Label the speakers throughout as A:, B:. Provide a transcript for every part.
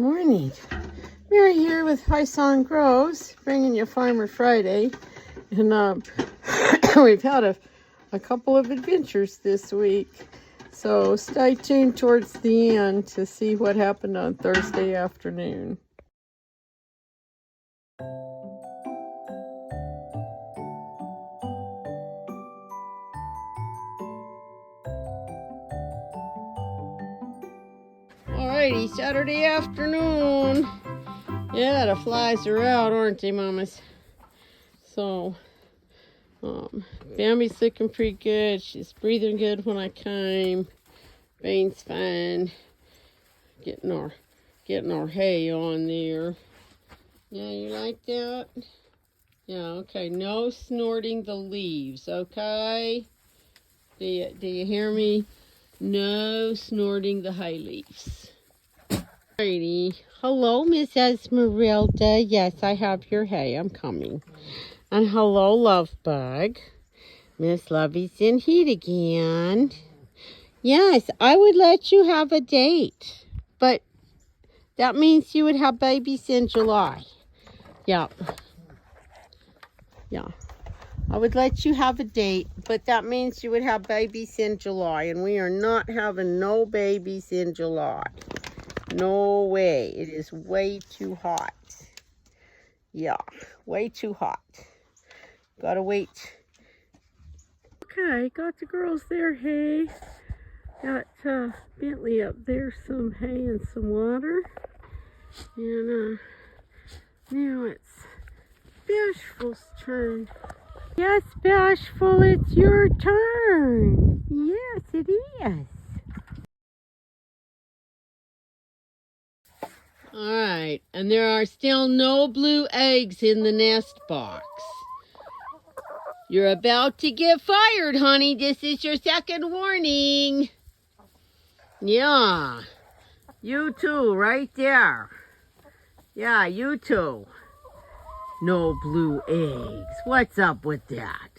A: Morning. Mary here with High Song Grows, bringing you Farmer Friday. And we've had a couple of adventures this week. So stay tuned towards the end to see what happened on Thursday afternoon. Alrighty, Saturday afternoon. Yeah, the flies are out, aren't they, mamas? So, Bambi's looking pretty good. She's breathing good when I came. Bane's fine. Getting our hay on there. Yeah, you like that? Yeah, okay. No snorting the leaves, okay? Do you hear me? No snorting the hay leaves. Alrighty. Hello, Miss Esmeralda. Yes, I have your hay. I'm coming. And hello, Lovebug. Miss Lovey's in heat again. Yes, I would let you have a date. But that means you would have babies in July. Yeah. Yeah. I would let you have a date, but that means you would have babies in July. And we are not having no babies in July. No way. It is way too hot. Yeah, way too hot. Gotta wait. Okay, got the girls their hay. Got Bentley up there some hay and some water. And now it's Bashful's turn. Yes, Bashful, it's your turn. Yes, it is. Alright, and there are still no blue eggs in the nest box. You're about to get fired, honey. This is your second warning. Yeah. You too, right there. Yeah, you too. No blue eggs. What's up with that?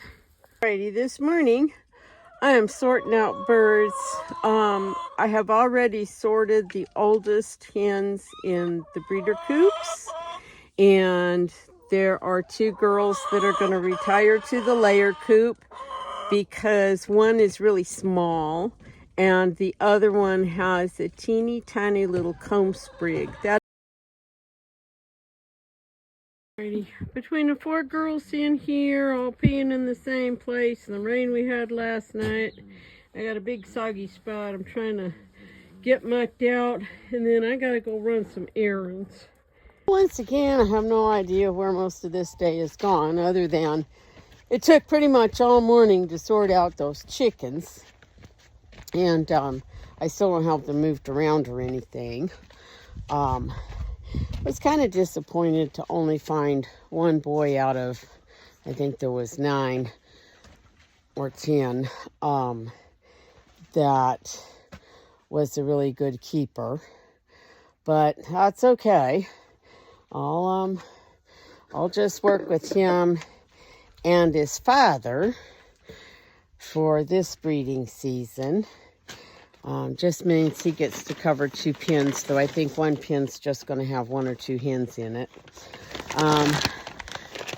A: Alrighty, this morning I am sorting out birds. I have already sorted the oldest hens in the breeder coops. And there are two girls that are going to retire to the layer coop because one is really small and the other one has a teeny tiny little comb sprig. Between the four girls in here, all peeing in the same place, and the rain we had last night, I got a big soggy spot. I'm trying to get mucked out, and then I gotta go run some errands. Once again, I have no idea where most of this day is gone, other than it took pretty much all morning to sort out those chickens. And I still don't have them moved around or anything. I was kind of disappointed to only find one boy out of, I think there was 9 or 10, that was a really good keeper. But that's okay. I'll just work with him and his father for this breeding season. Just means he gets to cover 2 pens, though I think one pen's just going to have 1 or 2 hens in it.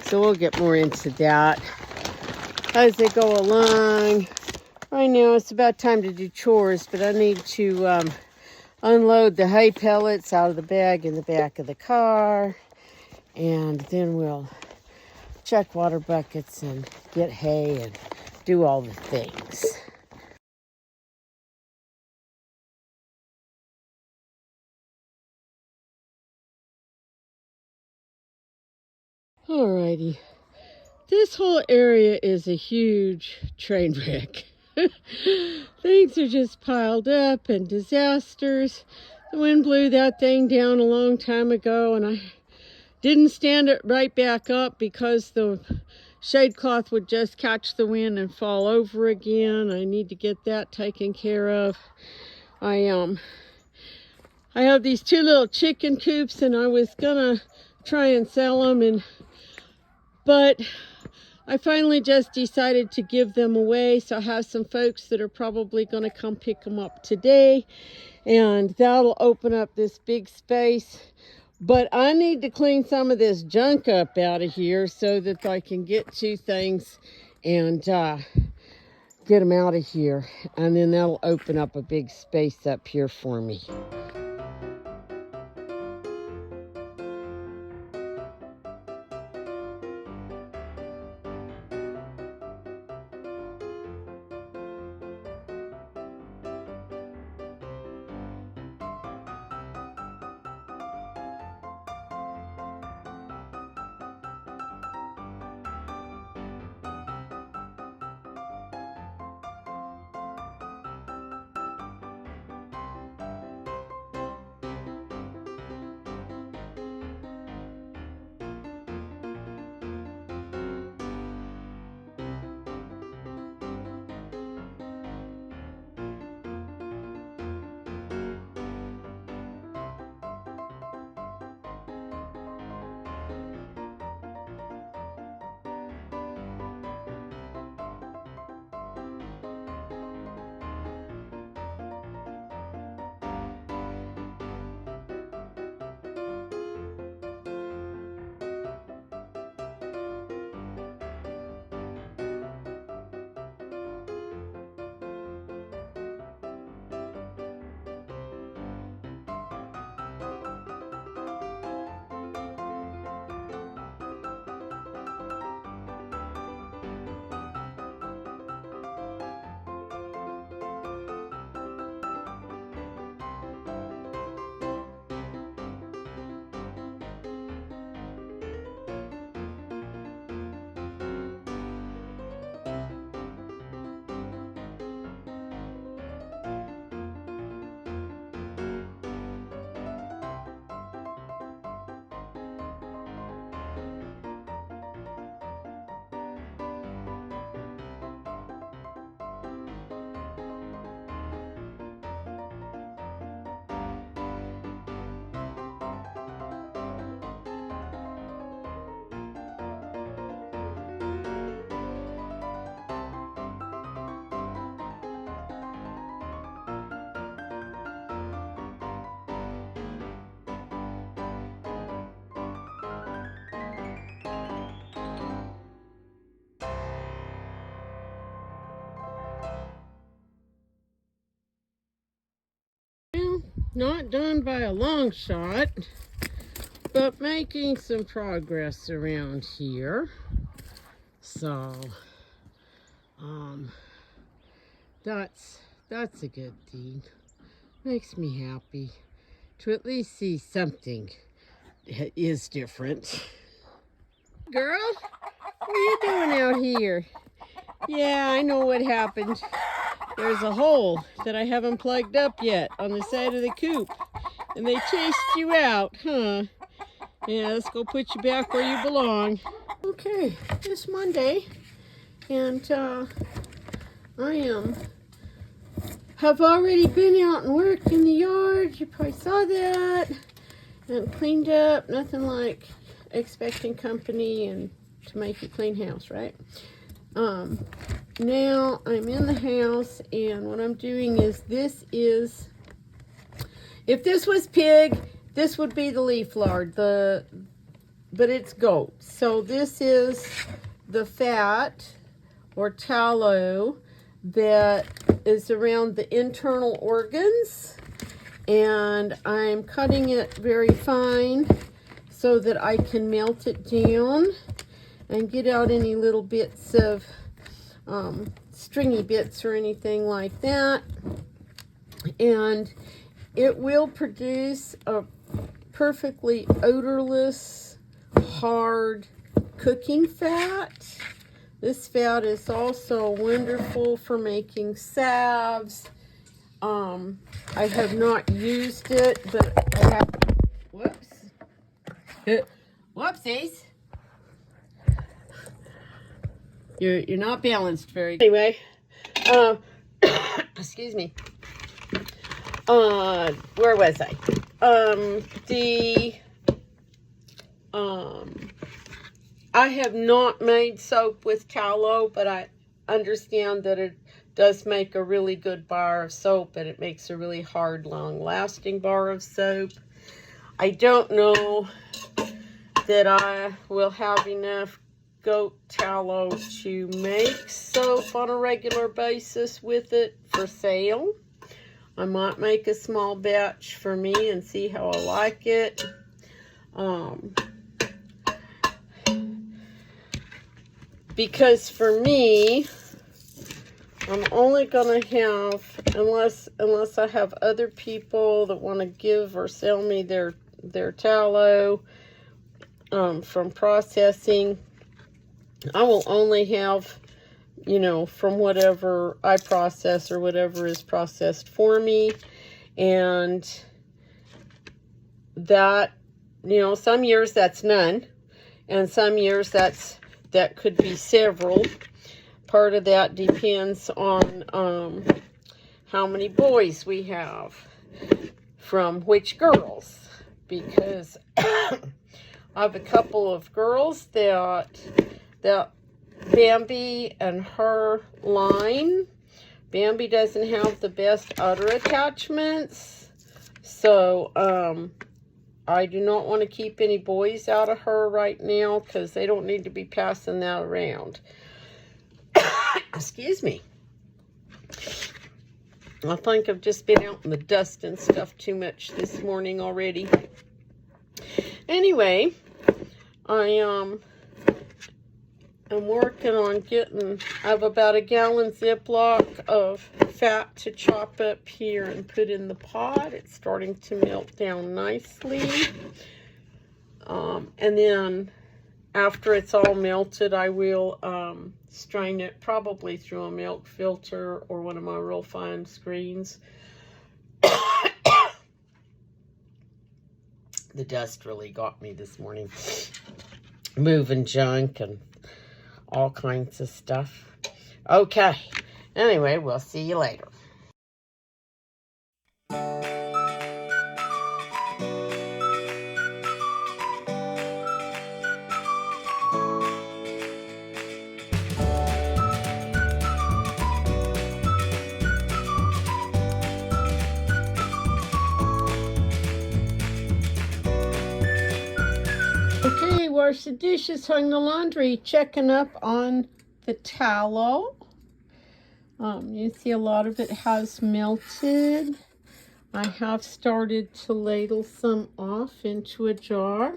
A: So we'll get more into that as they go along. Right now it's about time to do chores, but I need to unload the hay pellets out of the bag in the back of the car, and then we'll check water buckets and get hay and do all the things. Alrighty, this whole area is a huge train wreck. Things are just piled up and disasters. The wind blew that thing down a long time ago, and I didn't stand it right back up because the shade cloth would just catch the wind and fall over again. I need to get that taken care of. I have these 2 little chicken coops, and I was gonna try and sell them, but I finally just decided to give them away, so I have some folks that are probably going to come pick them up today, and that'll open up this big space. But I need to clean some of this junk up out of here so that I can get to things and get them out of here, and then that'll open up a big space up here for me. Well, not done by a long shot, but making some progress around here. So, that's a good thing. Makes me happy to at least see something is different. Girl, what are you doing out here? Yeah, I know what happened. There's a hole that I haven't plugged up yet on the side of the coop, and they chased you out, huh? Yeah, let's go put you back where you belong. Okay, it's Monday, and have already been out and worked in the yard. You probably saw that, and cleaned up. Nothing like expecting company and to make a clean house, right? Now I'm in the house, and what I'm doing is if this was pig, this would be the leaf lard, but it's goat. So this is the fat or tallow that is around the internal organs, and I'm cutting it very fine so that I can melt it down and get out any little bits of stringy bits or anything like that. And it will produce a perfectly odorless, hard cooking fat. This fat is also wonderful for making salves. I have not used it, but I have, whoops. Whoopsies. You're not balanced very good. Anyway, excuse me. Where was I? I have not made soap with tallow, but I understand that it does make a really good bar of soap, and it makes a really hard, long-lasting bar of soap. I don't know that I will have enough goat tallow to make soap on a regular basis with it for sale. I might make a small batch for me and see how I like it. Because for me, I'm only gonna have, unless I have other people that want to give or sell me their tallow from processing, I will only have, you know, from whatever I process or whatever is processed for me. And that, you know, some years that's none, and some years that could be several. Part of that depends on how many boys we have from which girls, because I have a couple of girls that Bambi and her line. Bambi doesn't have the best udder attachments, so I do not want to keep any boys out of her right now, because they don't need to be passing that around. Excuse me. I think I've just been out in the dust and stuff too much this morning already. Anyway, I am working on getting, I have about a gallon Ziploc of fat to chop up here and put in the pot. It's starting to melt down nicely. And then after it's all melted, I will strain it probably through a milk filter or one of my real fine screens. The dust really got me this morning. Moving junk and all kinds of stuff. Okay. Anyway, we'll see you later. Okay, wash the dishes, hung the laundry, checking up on the tallow. You see a lot of it has melted. I have started to ladle some off into a jar.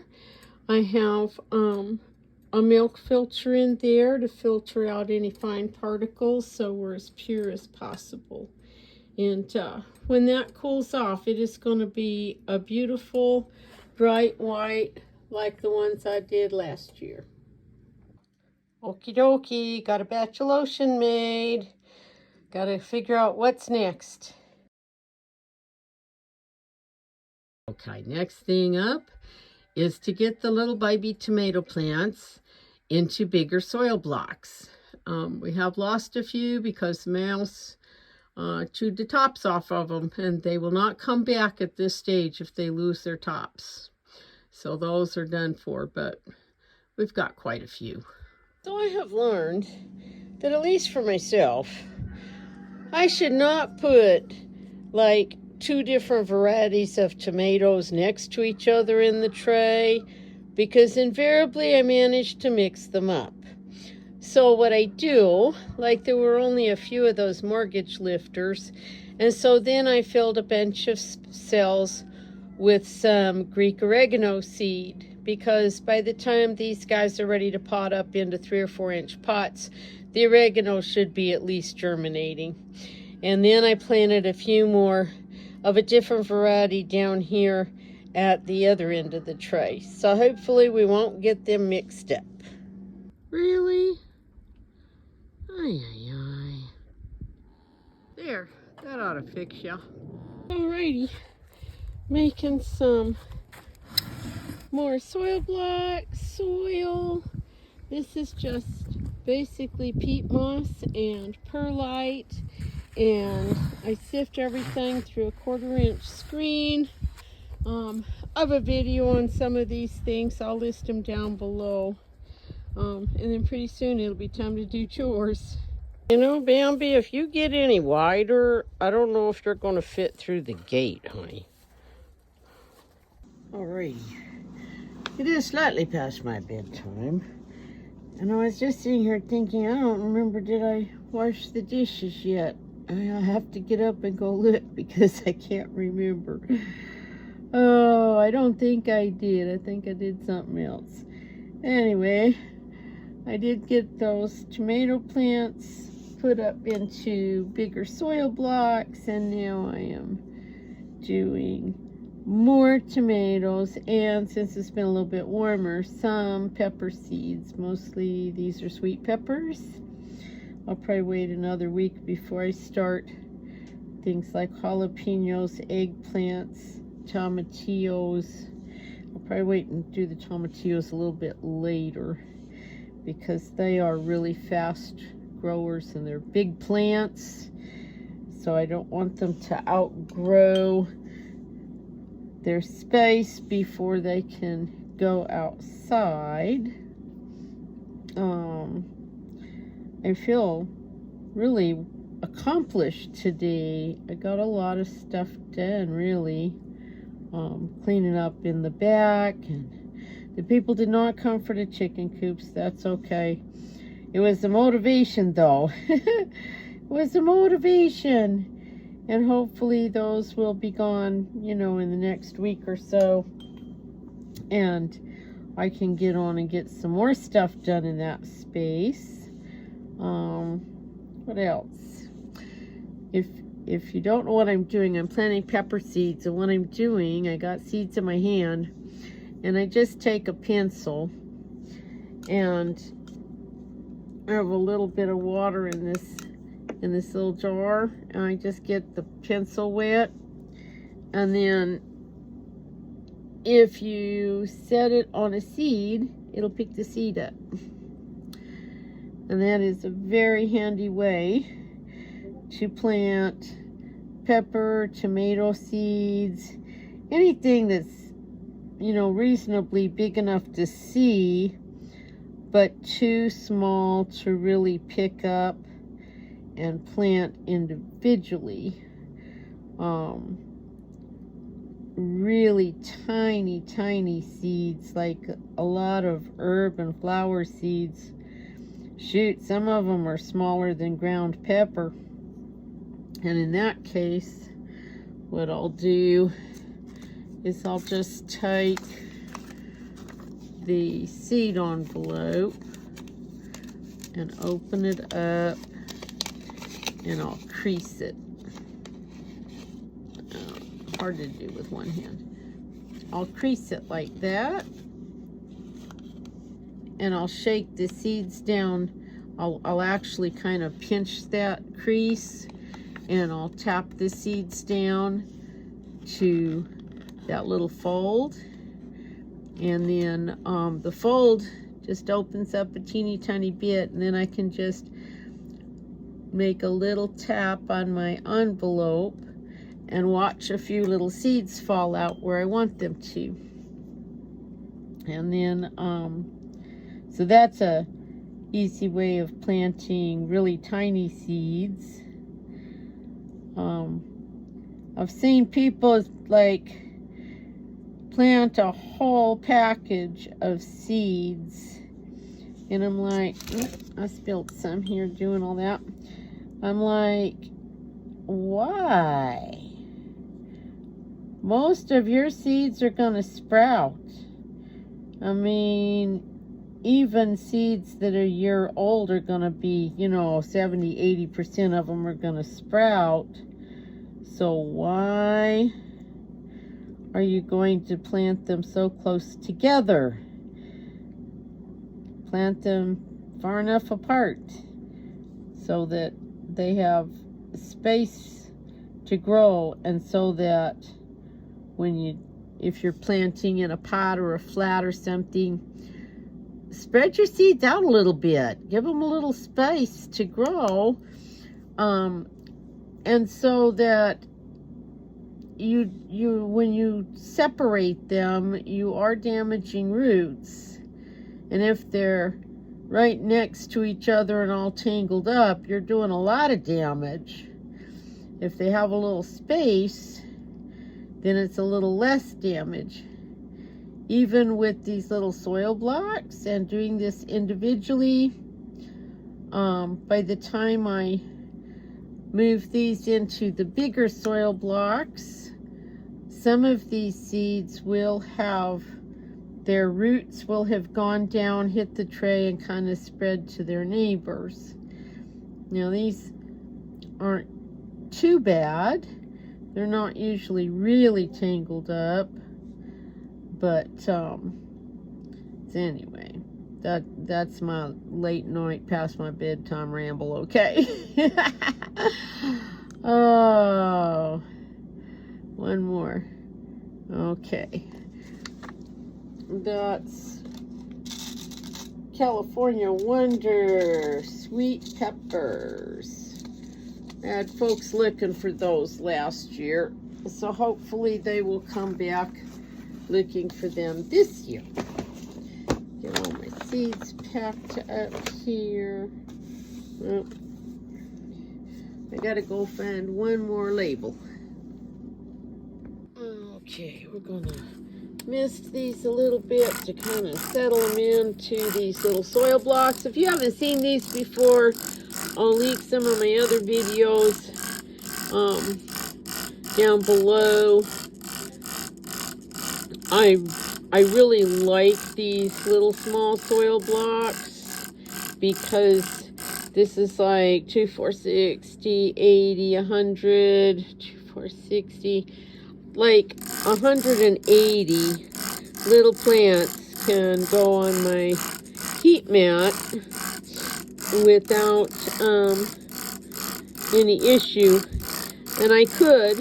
A: I have a milk filter in there to filter out any fine particles, so we're as pure as possible. And when that cools off, it is going to be a beautiful bright white like the ones I did last year. Okie dokie, got a batch of lotion made. Got to figure out what's next. Okay, next thing up is to get the little baby tomato plants into bigger soil blocks. We have lost a few because the mouse chewed the tops off of them, and they will not come back at this stage if they lose their tops. So those are done for, but we've got quite a few. So I have learned that, at least for myself, I should not put like 2 different varieties of tomatoes next to each other in the tray, because invariably I manage to mix them up. So what I do, like there were only a few of those mortgage lifters, and so then I filled a bunch of cells with some Greek oregano seed, because by the time these guys are ready to pot up into 3 or 4 inch pots, the oregano should be at least germinating. And then I planted a few more of a different variety down here at the other end of the tray. So hopefully we won't get them mixed up. Really? Ay, ay, ay. There, that ought to fix ya. Alrighty. Making some more soil blocks, soil. This is just basically peat moss and perlite, and I sift everything through a 1/4 inch screen. I have a video on some of these things. I'll list them down below. And then pretty soon it'll be time to do chores. You know, Bambi, if you get any wider, I don't know if they're going to fit through the gate, honey. Alrighty. It is slightly past my bedtime. And I was just sitting here thinking, I don't remember, did I wash the dishes yet? I'll have to get up and go look because I can't remember. Oh, I don't think I did. I think I did something else. Anyway, I did get those tomato plants put up into bigger soil blocks, and now I am doing more tomatoes, and since it's been a little bit warmer, some pepper seeds. Mostly these are sweet peppers. I'll probably wait another week before I start things like jalapenos, eggplants, tomatillos. I'll probably wait and do the tomatillos a little bit later because they are really fast growers and they're big plants, so I don't want them to outgrow their space before they can go outside. I feel really accomplished today. I got a lot of stuff done, really. Cleaning up in the back, and the people did not come for the chicken coops. That's okay. It was the motivation, though. It was the motivation. And hopefully those will be gone, you know, in the next week or so. And I can get on and get some more stuff done in that space. What else? If you don't know what I'm doing, I'm planting pepper seeds. And what I'm doing, I got seeds in my hand. And I just take a pencil and I have a little bit of water in this little jar, and I just get the pencil wet, and then if you set it on a seed, it'll pick the seed up. And that is a very handy way to plant pepper, tomato seeds, anything that's, you know, reasonably big enough to see but too small to really pick up and plant individually. Really tiny seeds, like a lot of herb and flower seeds. Shoot, some of them are smaller than ground pepper. And in that case, what I'll do is I'll just take the seed envelope and open it up, and I'll crease it. Hard to do with one hand. I'll crease it like that, and I'll shake the seeds down. I'll actually kind of pinch that crease, and I'll tap the seeds down to that little fold, and then the fold just opens up a teeny tiny bit, and then I can just make a little tap on my envelope and watch a few little seeds fall out where I want them to. And then so that's a easy way of planting really tiny seeds. I've seen people like plant a whole package of seeds, and I'm like, I spilled some here doing all that. I'm like, why? Most of your seeds are gonna sprout. I mean, even seeds that are a year old are gonna be, you know, 70-80% of them are gonna sprout. So why are you going to plant them so close together? Plant them far enough apart so that they have space to grow, and so that if you're planting in a pot or a flat or something, spread your seeds out a little bit. Give them a little space to grow, and so that when you separate them, you are damaging roots. And if they're right next to each other and all tangled up, you're doing a lot of damage. If they have a little space, then it's a little less damage. Even with these little soil blocks and doing this individually, by the time I move these into the bigger soil blocks, some of these seeds will have, their roots will have gone down, hit the tray, and kind of spread to their neighbors. Now these aren't too bad. They're not usually really tangled up, but anyway, that's my late night past my bedtime ramble. Okay. Oh, one more. Okay, that's California Wonder sweet peppers. I had folks looking for those last year, so hopefully they will come back looking for them this year. Get all my seeds packed up here. Oh, I gotta go find one more label. Okay, we're gonna mist these a little bit to kind of settle them into these little soil blocks. If you haven't seen these before, I'll link some of my other videos down below. I really like these little small soil blocks because this is like 2, 4, 60, 80, 100, 2, 4, 60, like 180 little plants can go on my heat mat without any issue. And I could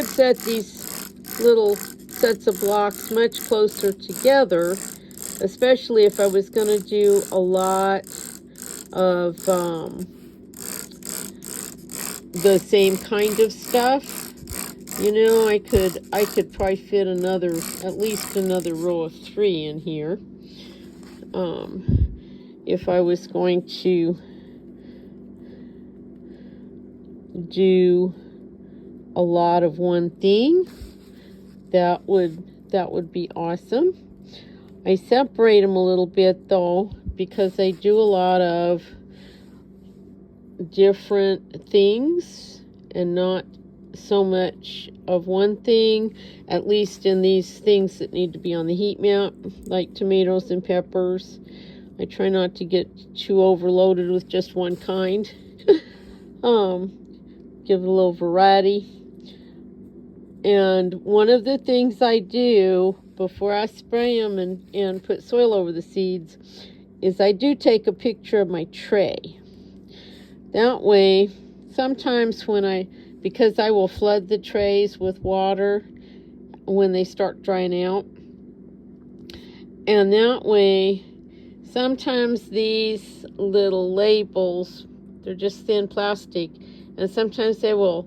A: set these little sets of blocks much closer together, especially if I was going to do a lot of the same kind of stuff. You know, I could probably fit at least another row of 3 in here. If I was going to do a lot of one thing, that would be awesome. I separate them a little bit though, because I do a lot of different things and not so much of one thing, at least in these things that need to be on the heat mat, like tomatoes and peppers. I try not to get too overloaded with just one kind. Give it a little variety. And one of the things I do before I spray them and put soil over the seeds is I do take a picture of my tray. That way, sometimes because I will flood the trays with water when they start drying out. And that way, sometimes these little labels, they're just thin plastic, and sometimes they will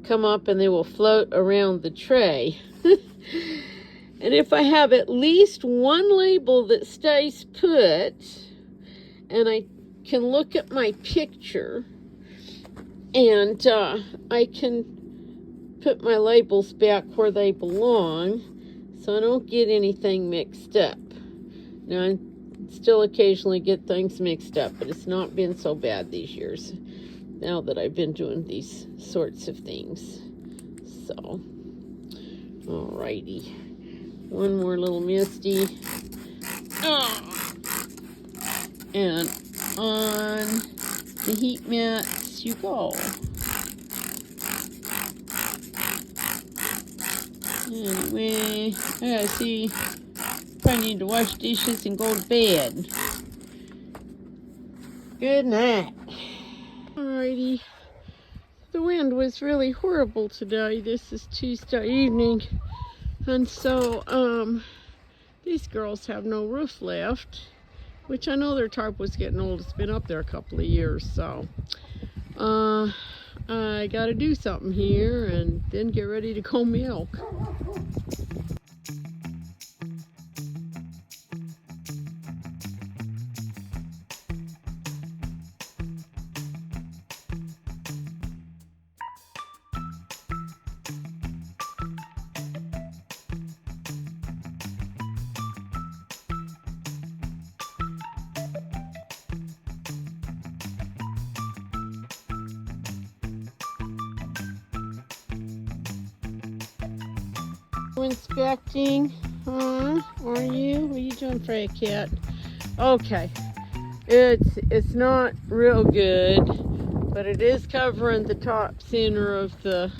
A: come up and they will float around the tray. And if I have at least one label that stays put, and I can look at my picture, and I can put my labels back where they belong, so I don't get anything mixed up. Now, I still occasionally get things mixed up, but it's not been so bad these years, now that I've been doing these sorts of things. So, alrighty. One more little misty. Oh. And on the heat mats you go. Anyway, I gotta see. Probably need to wash dishes and go to bed. Good night. Alrighty. The wind was really horrible today. This is Tuesday evening. And so, these girls have no roof left, which I know their tarp was getting old. It's been up there a couple of years, so I gotta do something here and then get ready to go milk. Inspecting, huh? Are you? What are you doing, Freya Cat? Okay, it's not real good, but it is covering the top center of the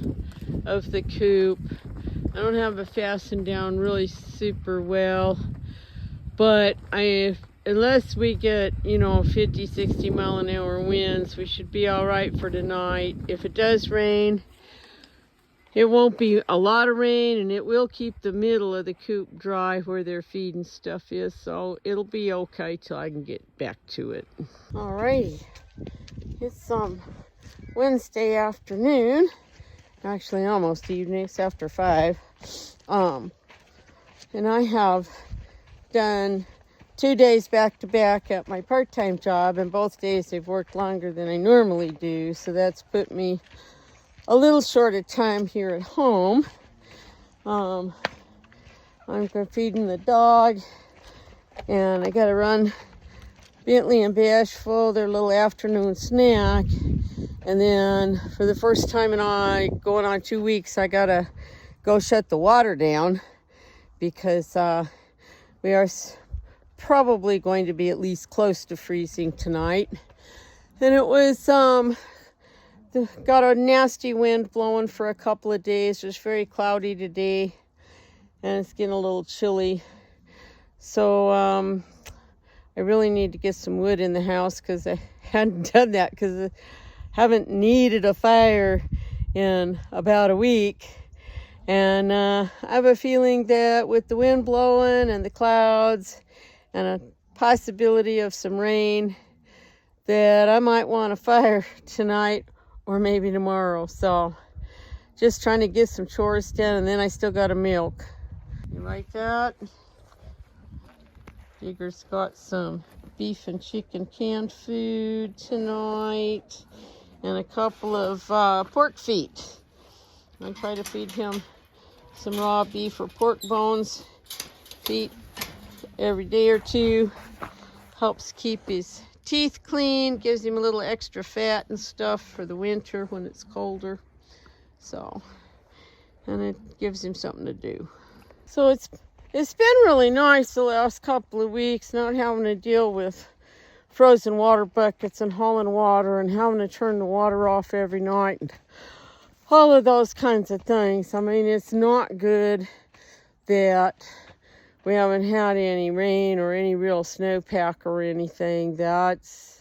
A: coop. I don't have it fastened down really super well, but unless we get 50, 60 mile an hour winds, we should be all right for tonight. If it does rain, it won't be a lot of rain, and it will keep the middle of the coop dry where their feed and stuff is, so it'll be okay till I can get back to it. Alrighty, it's Wednesday afternoon, actually almost evening, it's after 5. And I have done 2 days back to back at my part-time job, and both days they've worked longer than I normally do, so that's put me a little short of time here at home. I'm feeding the dog, and I gotta run Bentley and Bashful their little afternoon snack, and then for the first time in going on 2 weeks, I gotta go shut the water down because we are probably going to be at least close to freezing tonight. And it was got a nasty wind blowing for a couple of days. It was very cloudy today, and it's getting a little chilly. So I really need to get some wood in the house because I hadn't done that because I haven't needed a fire in about a week. And I have a feeling that with the wind blowing and the clouds and a possibility of some rain, that I might want a fire tonight or maybe tomorrow. So just trying to get some chores done, and then I still got to milk. You like that? Digger's got some beef and chicken canned food tonight and a couple of pork feet. I try to feed him some raw beef or pork bones feet every day or two. Helps keep his teeth clean, gives him a little extra fat and stuff for the winter when it's colder. So, and it gives him something to do. So it's been really nice the last couple of weeks, not having to deal with frozen water buckets and hauling water and having to turn the water off every night and all of those kinds of things. I mean, it's not good that we haven't had any rain or any real snowpack or anything. That's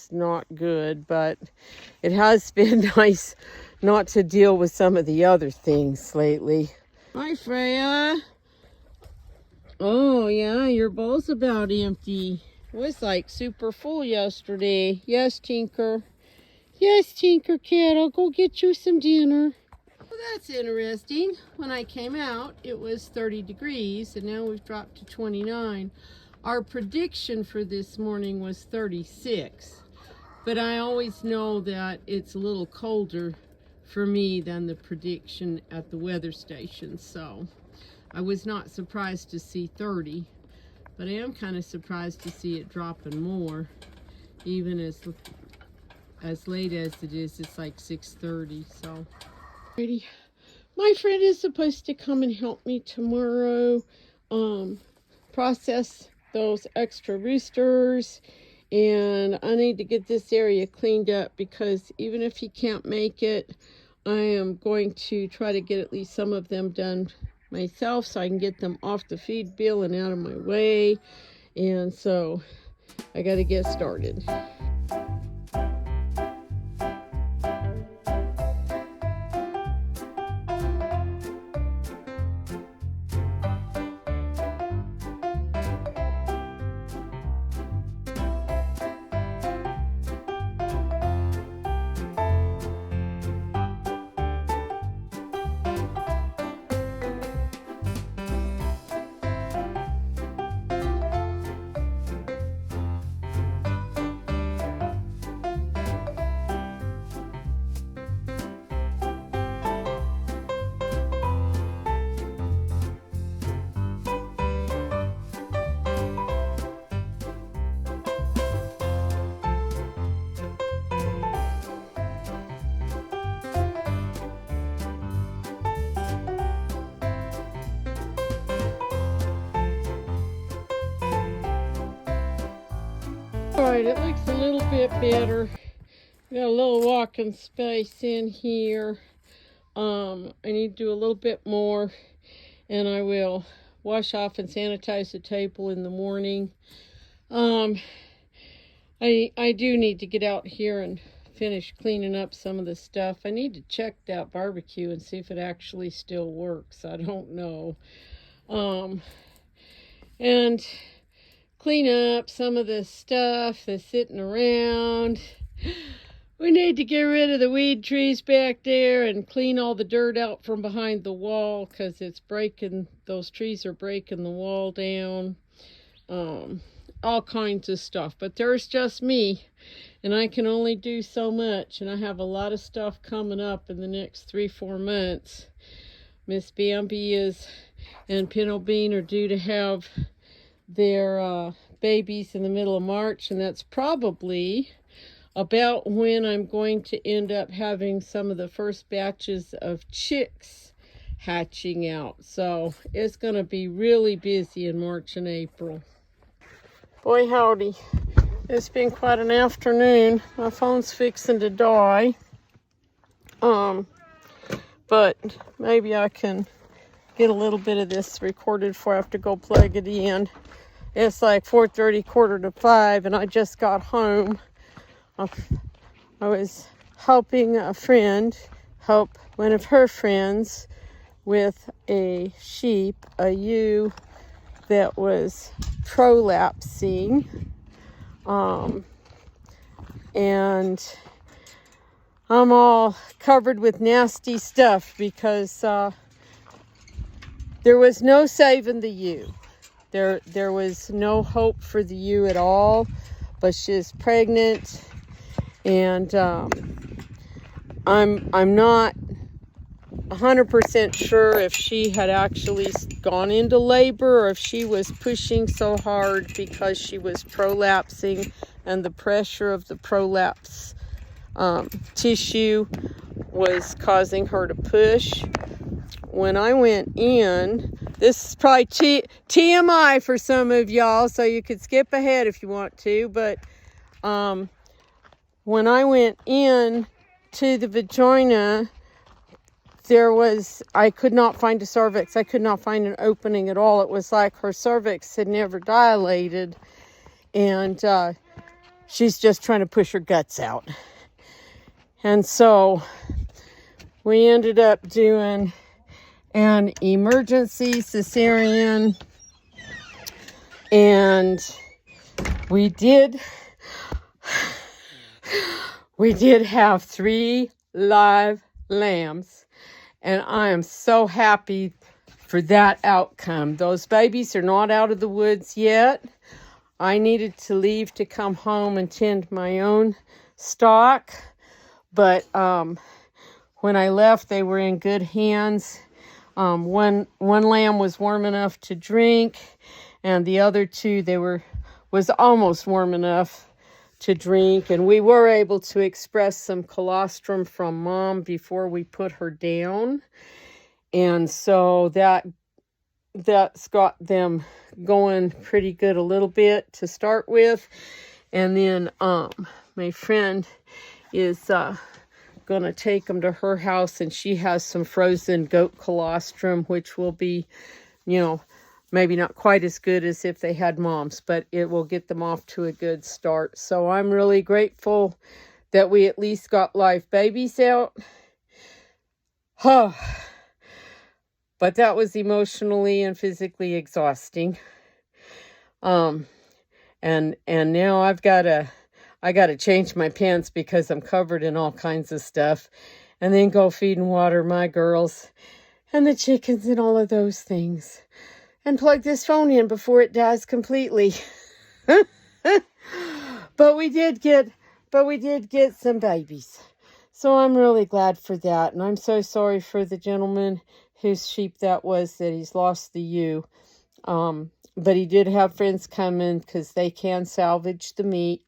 A: not good, but it has been nice not to deal with some of the other things lately. Hi, Freya. Oh, yeah, your bowl's about empty. It was like super full yesterday. Yes, Tinker. Yes, Tinker Cat, I'll go get you some dinner. Well, that's interesting. When I came out, it was 30 degrees, and now we've dropped to 29. Our prediction for this morning was 36, but I always know that it's a little colder for me than the prediction at the weather station, so I was not surprised to see 30, but I am kind of surprised to see it dropping more, even as late as it is. It's like 6:30, so. Alrighty. My friend is supposed to come and help me tomorrow process those extra roosters, and I need to get this area cleaned up because even if he can't make it, I am going to try to get at least some of them done myself so I can get them off the feed bill and out of my way. And so I got to get started. right, it looks a little bit better. Got a little walking space in here. I need to do a little bit more, and I will wash off and sanitize the table in the morning. I do need to get out here and finish cleaning up some of the stuff. I need to check that barbecue and see if it actually still works. I don't know. And clean up some of the stuff that's sitting around. We need to get rid of the weed trees back there and clean all the dirt out from behind the wall, because it's breaking, those trees are breaking the wall down. All kinds of stuff. But there's just me, and I can only do so much, and I have a lot of stuff coming up in the next 3-4 months. Miss Bambi and Pinto Bean are due to have their babies in the middle of March, and that's probably about when I'm going to end up having some of the first batches of chicks hatching out. So it's going to be really busy in March and April. Boy howdy, it's been quite an afternoon. My phone's fixing to die. But maybe I can get a little bit of this recorded before I have to go plug it in. It's like 4:30, 4:45, and I just got home. I was helping a friend help one of her friends with a sheep, a ewe that was prolapsing. And I'm all covered with nasty stuff because there was no saving the ewe. There was no hope for the ewe at all, but she's pregnant, and I'm not 100% sure if she had actually gone into labor or if she was pushing so hard because she was prolapsing, and the pressure of the prolapse tissue was causing her to push. When I went in, this is probably TMI for some of y'all, so you could skip ahead if you want to, but when I went in to the vagina, I could not find a cervix. I could not find an opening at all. It was like her cervix had never dilated, and she's just trying to push her guts out. And so we ended up doing an emergency cesarean, and we did have 3 live lambs, and I am so happy for that outcome. Those babies are not out of the woods yet. I needed to leave to come home and tend my own stock, but when I left, they were in good hands. One lamb was warm enough to drink, and the other 2 was almost warm enough to drink, and we were able to express some colostrum from mom before we put her down, and so that's got them going pretty good a little bit to start with. And then my friend is going to take them to her house, and she has some frozen goat colostrum, which will be, maybe not quite as good as if they had moms, but it will get them off to a good start. So I'm really grateful that we at least got live babies out. But that was emotionally and physically exhausting. And now I got to change my pants because I'm covered in all kinds of stuff, and then go feed and water my girls and the chickens and all of those things, and plug this phone in before it dies completely. But we did get some babies. So I'm really glad for that. And I'm so sorry for the gentleman whose sheep that was, that he's lost the ewe. But he did have friends come in because they can salvage the meat.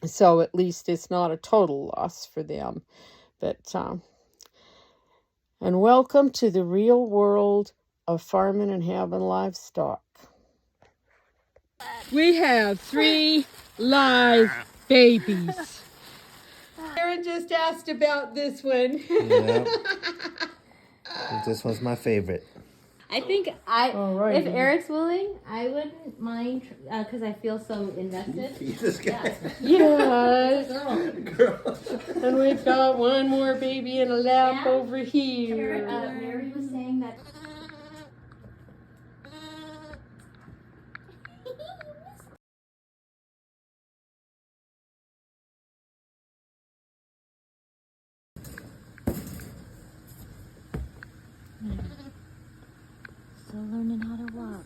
A: So at least it's not a total loss for them. But, and welcome to the real world of farming and having livestock. We have 3 live babies. Aaron just asked about this one.
B: Yeah. This one's my favorite.
C: I think if Eric's willing, I wouldn't mind because I feel so invested.
B: This guy.
A: Yes.
B: Girl.
A: And we've got one more baby in a lap over here.
C: Mary was saying that. Still learning how to walk.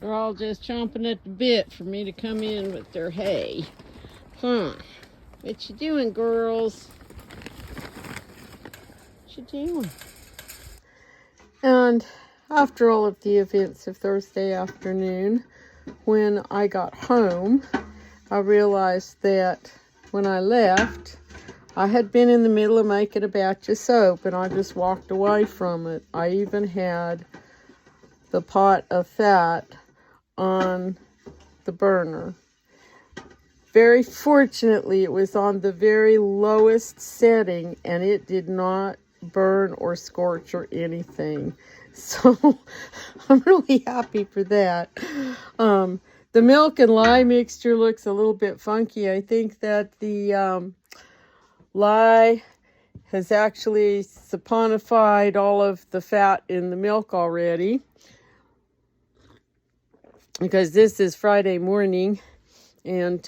A: They're all just chomping at the bit for me to come in with their hay. Huh. What you doing, girls? What you doing? And after all of the events of Thursday afternoon, when I got home, I realized that when I left, I had been in the middle of making a batch of soap and I just walked away from it. I even had the pot of fat on the burner. Very fortunately, it was on the very lowest setting and it did not burn or scorch or anything. So I'm really happy for that. The milk and lye mixture looks a little bit funky. I think that the lye has actually saponified all of the fat in the milk already, because this is Friday morning, and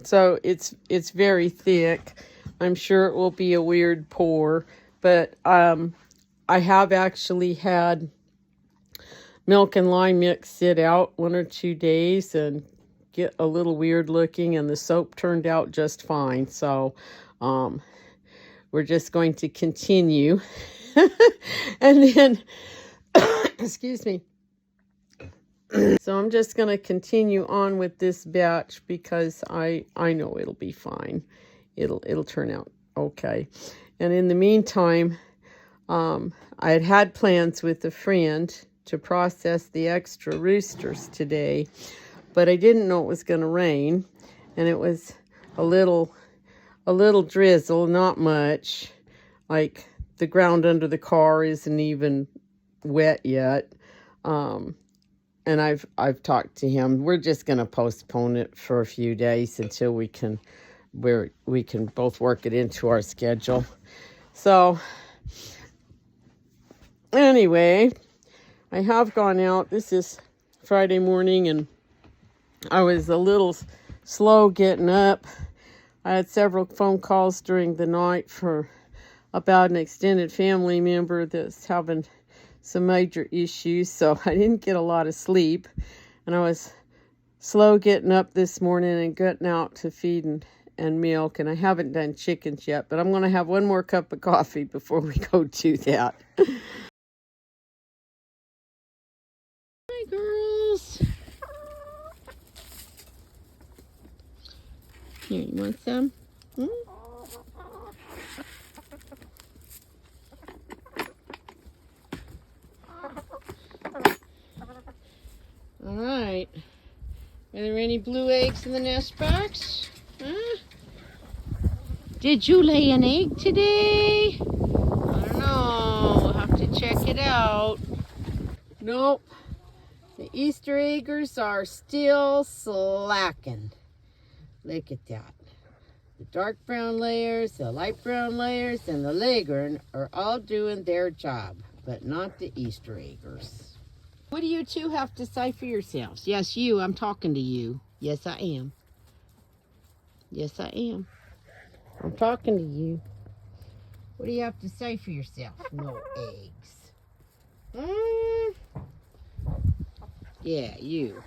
A: so it's very thick. I'm sure it will be a weird pour, but I have actually had milk and lime mix sit out 1 or 2 days and get a little weird looking, and the soap turned out just fine. So we're just going to continue. And then excuse me. So I'm just going to continue on with this batch because I know it'll be fine. It'll turn out okay. And in the meantime, I had plans with a friend to process the extra roosters today, but I didn't know it was going to rain, and it was a little drizzle, not much. Like the ground under the car isn't even wet yet. And I've talked to him. We're just going to postpone it for a few days until we can both work it into our schedule. So anyway, I have gone out. This is Friday morning, and I was a little slow getting up. I had several phone calls during the night about an extended family member that's having some major issues, so I didn't get a lot of sleep, and I was slow getting up this morning and getting out to feed and milk, and I haven't done chickens yet, but I'm going to have one more cup of coffee before we go do that. Hi, girls. Here, you want some? All right. Are there any blue eggs in the nest box? Huh? Did you lay an egg today? I don't know. We'll have to check it out. Nope. The Easter eggers are still slacking. Look at that. The dark brown layers, the light brown layers, and the leghorn are all doing their job, but not the Easter eggers. What do you two have to say for yourselves? Yes, you. I'm talking to you. Yes, I am. Yes, I am. I'm talking to you. What do you have to say for yourself? No eggs. Yeah, you.